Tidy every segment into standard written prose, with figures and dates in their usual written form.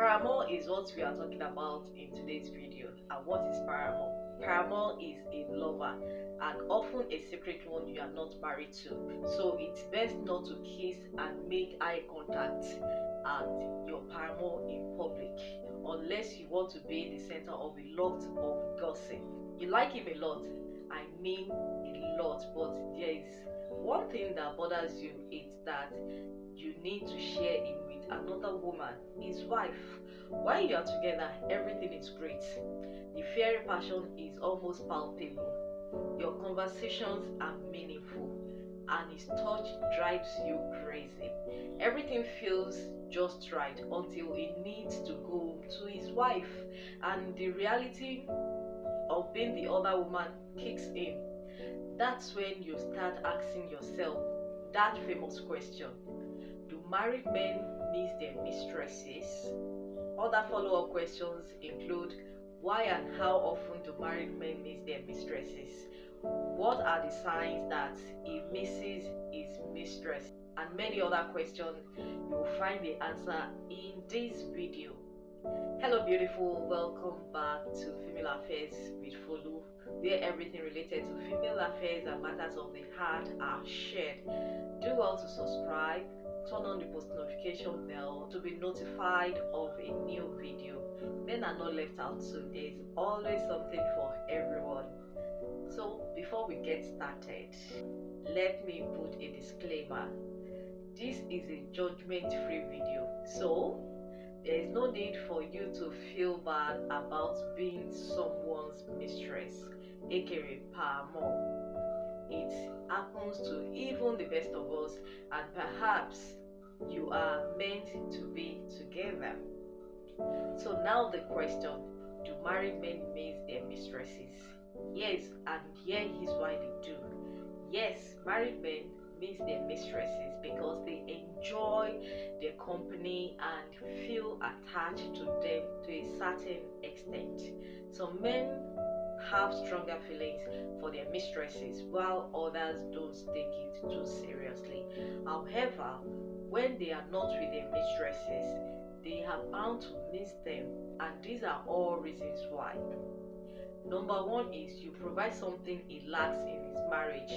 Paramour is what we are talking about in today's video. And what is paramour? Paramour is a lover and often a secret one you are not married to. So it's best not to kiss and make eye contact at your paramour in public unless you want to be the center of a lot of gossip. You like him a lot, I mean a lot, but there is one thing that bothers you. It's that you need to share him with another woman, his wife. While you are together, everything is great. The fiery passion is almost palpable. Your conversations are meaningful, and his touch drives you crazy. Everything feels just right until he needs to go to his wife, and the reality of being the other woman kicks in. That's when you start asking yourself that famous question: do married men miss their mistresses? Other follow-up questions include: why and how often do married men miss their mistresses? What are the signs that he misses his mistress? And many other questions. You will find the answer in this video. Hello beautiful, welcome back to Female Affairs with Folu, where everything related to female affairs and matters of the heart are shared. Do well to subscribe, turn on the post notification bell to be notified of a new video. Men are not left out, so there's always something for everyone. So before we get started, let me put a disclaimer. This is a judgment-free video, so there is no need for you to feel bad about being someone's mistress, aka paramour. It happens to even the best of us, and perhaps you are meant to be together. So now the question: do married men miss their mistresses? Yes, and here is why they do. Yes, married men miss their mistresses because they enjoy their company and feel attached to them to a certain extent. Some men have stronger feelings for their mistresses while others don't take it too seriously. However, when they are not with their mistresses, they are bound to miss them, and these are all reasons why. Number one is you provide something he lacks in his marriage.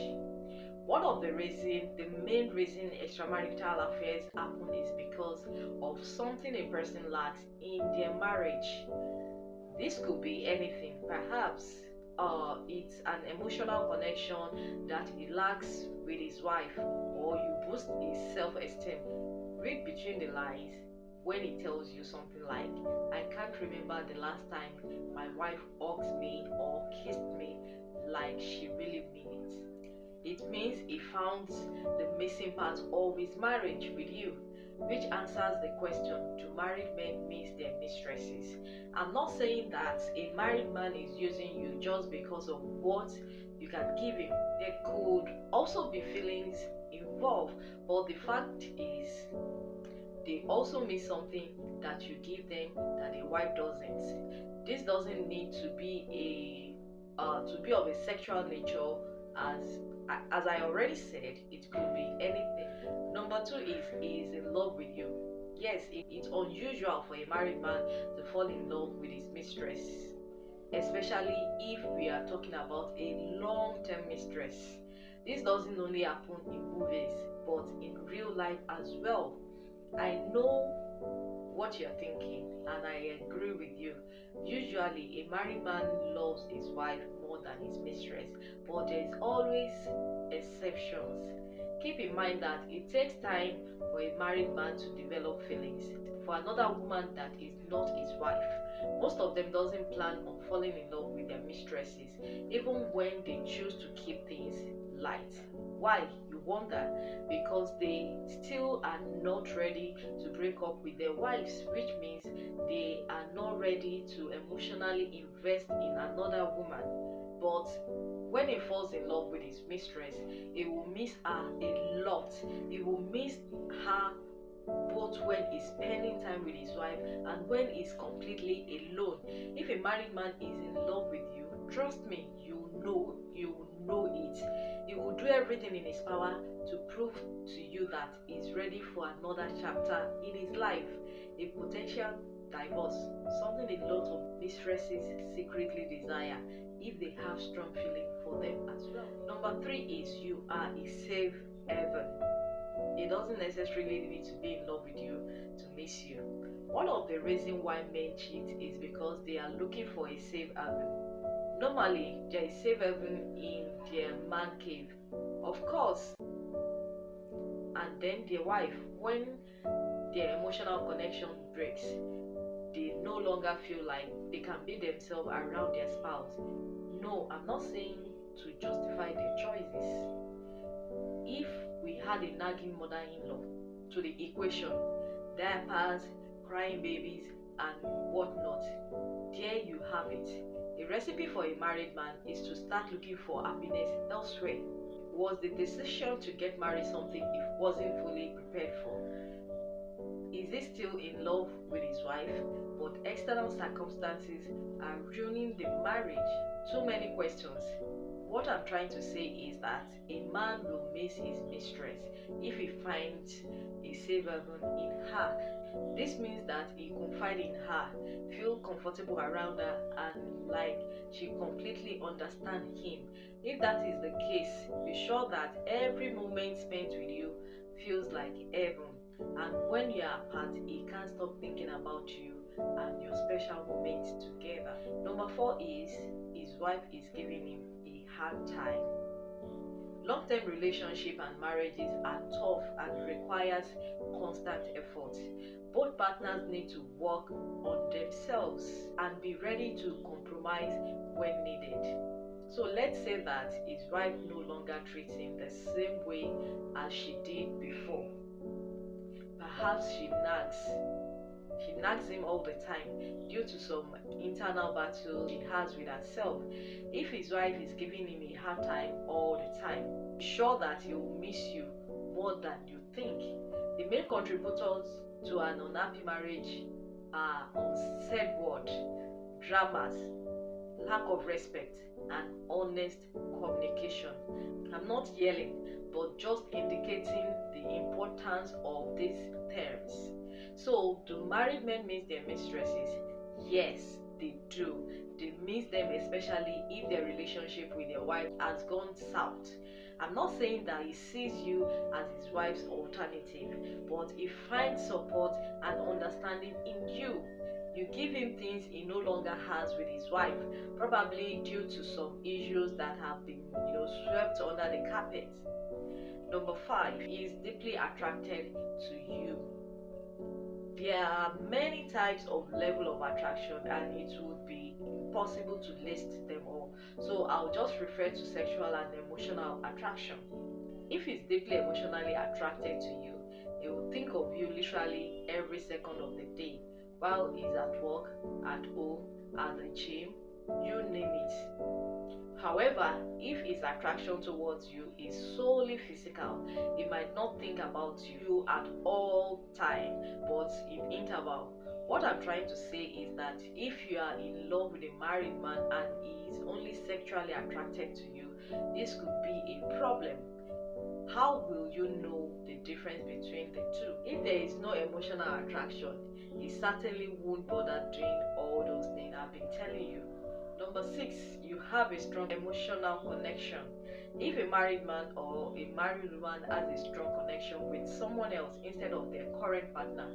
One of the main reason extramarital affairs happen is because of something a person lacks in their marriage. This could be anything. Perhaps it's an emotional connection that he lacks with his wife, or you boost his self-esteem. Read between the lines when he tells you something like, I can't remember the last time my wife hugged me or kissed me like she really means it. It means he found the missing part of his marriage with you, which answers the question: do married men miss their mistresses? I'm not saying that a married man is using you just because of what you can give him. There could also be feelings involved, but the fact is they also miss something that you give them that a wife doesn't. This doesn't need to be of a sexual nature. As I already said, it could be anything. Number two is he is in love with you. Yes, it's unusual for a married man to fall in love with his mistress, especially if we are talking about a long-term mistress. This doesn't only happen in movies, but in real life as well. I know what you're thinking, and I agree with you. Usually, a married man loves his wife more than his mistress, but there's always exceptions. Keep in mind that it takes time for a married man to develop feelings for another woman that is not his wife. Most of them doesn't plan on falling in love with their mistresses, even when they choose to keep things light. Why, you wonder? Because they still are not ready to break up with their wives, which means they are not ready to emotionally invest in another woman. But when he falls in love with his mistress, he will miss her a lot. He will miss her both when he's spending time with his wife and when he's completely alone. If a married man is in love with you, trust me, you know it. He will do everything in his power to prove to you that he's ready for another chapter in his life. A potential divorce, something a lot of mistresses secretly desire if they have strong feeling for them as well. Number 3 is you are a safe haven. It doesn't necessarily need to be in love with you to miss you. One of the reasons why men cheat is because they are looking for a safe haven. Normally, there is safe haven in their man cave, of course, and then their wife, when their emotional connection breaks, they no longer feel like they can be themselves around their spouse. No, I'm not saying to justify their choices. If we had a nagging mother-in-law to the equation, diapers, crying babies, and whatnot, there you have it. A recipe for a married man is to start looking for happiness elsewhere. Was the decision to get married something he wasn't fully prepared for? Is he still in love with his wife, but external circumstances are ruining the marriage? Too many questions. What I'm trying to say is that a man will miss his mistress if he finds a safe haven in her. This means that he confide in her, feel comfortable around her, and like she completely understands him. If that is the case, be sure that every moment spent with you feels like heaven. And when you are apart, he can't stop thinking about you and your special moments together. Number 4 is his wife is giving him a hard time. Long-term relationship and marriages are tough and requires constant effort. Both partners need to work on themselves and be ready to compromise when needed. So let's say that his wife no longer treats him the same way as she did before. Perhaps she nags him all the time due to some internal battle she has with herself. If his wife is giving him a hard time all the time, be sure that he will miss you more than you think. The main contributors to an unhappy marriage are unsaid word, dramas, lack of respect, and honest communication. I'm not yelling, but just indicating the importance of these terms. So, do married men miss their mistresses? Yes, they do. They miss them, especially if their relationship with their wife has gone south. I'm not saying that he sees you as his wife's alternative, but he finds support and understanding in you. You give him things he no longer has with his wife, probably due to some issues that have been, swept under the carpet. Number 5, he is deeply attracted to you. There are many types of level of attraction, and it would be impossible to list them all. So I'll just refer to sexual and emotional attraction. If he's deeply emotionally attracted to you, he will think of you literally every second of the day, while he's at work, at home, at the gym, you name it. However, if his attraction towards you is solely physical, he might not think about you at all time, but in interval. What I'm trying to say is that if you are in love with a married man and he is only sexually attracted to you, this could be a problem. How will you know the difference between the two? If there is no emotional attraction, he certainly won't bother doing all those things I've been telling you. Number 6, you have a strong emotional connection. If a married man or a married woman has a strong connection with someone else instead of their current partner,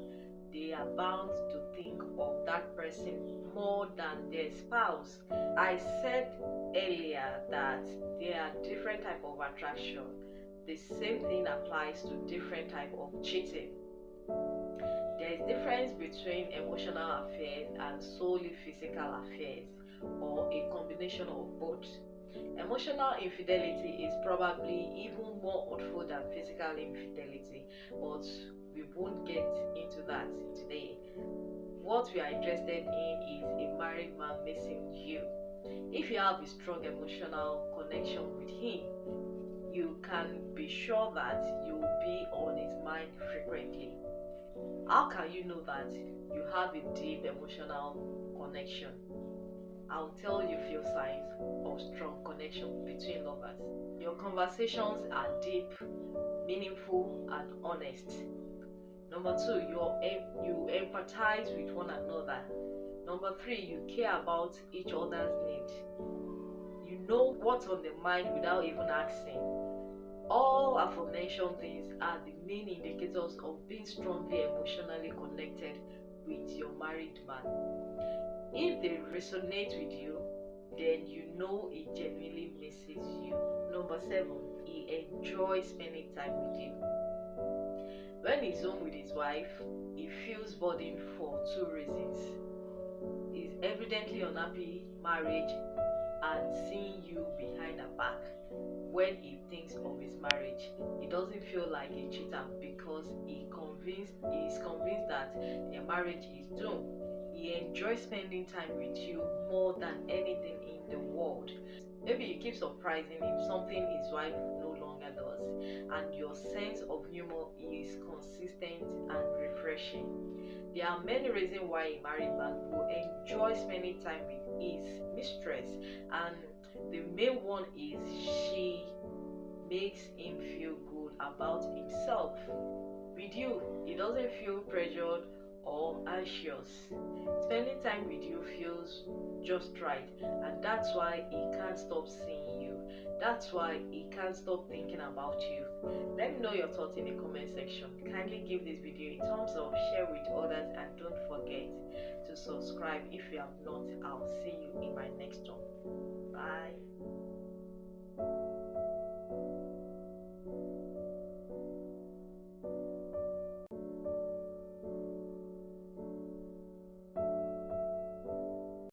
they are bound to think of that person more than their spouse. I said earlier that there are different types of attraction. The same thing applies to different types of cheating. There is difference between emotional affairs and solely physical affairs, or a combination of both. Emotional infidelity is probably even more hurtful than physical infidelity, but we won't get into that today. What we are interested in is a married man missing you. If you have a strong emotional connection with him, you can be sure that you will be on his mind frequently. How can you know that you have a deep emotional connection? I'll tell you few signs of strong connection between lovers. Your conversations are deep, meaningful, and honest. Number two, you empathize with one another. Number three, you care about each other's needs. You know what's on the mind without even asking. All aforementioned things are the main indicators of being strongly emotionally connected with your married man. If they resonate with you, then you know he genuinely misses you. Number seven, he enjoys spending time with you. When he's home with his wife, he feels burdened for two reasons. He's evidently unhappy marriage and seeing you behind her back. When he thinks of his marriage, he doesn't feel like a cheater because he's convinced that their marriage is doomed. He enjoys spending time with you more than anything in the world. Maybe you keep surprising him, something his wife no longer does, and your sense of humor is consistent and refreshing. There are many reasons why a married man will enjoy spending time with his mistress, and the main one is she makes him feel good about himself. With you, he doesn't feel pressured or anxious. Spending time with you feels just right, and that's why he can't stop seeing you. That's why he can't stop thinking about you. Let me know your thoughts in the comment section. Kindly give this video a thumbs up, share with others, and don't forget to subscribe if you have not. I'll see you in my next one. Bye.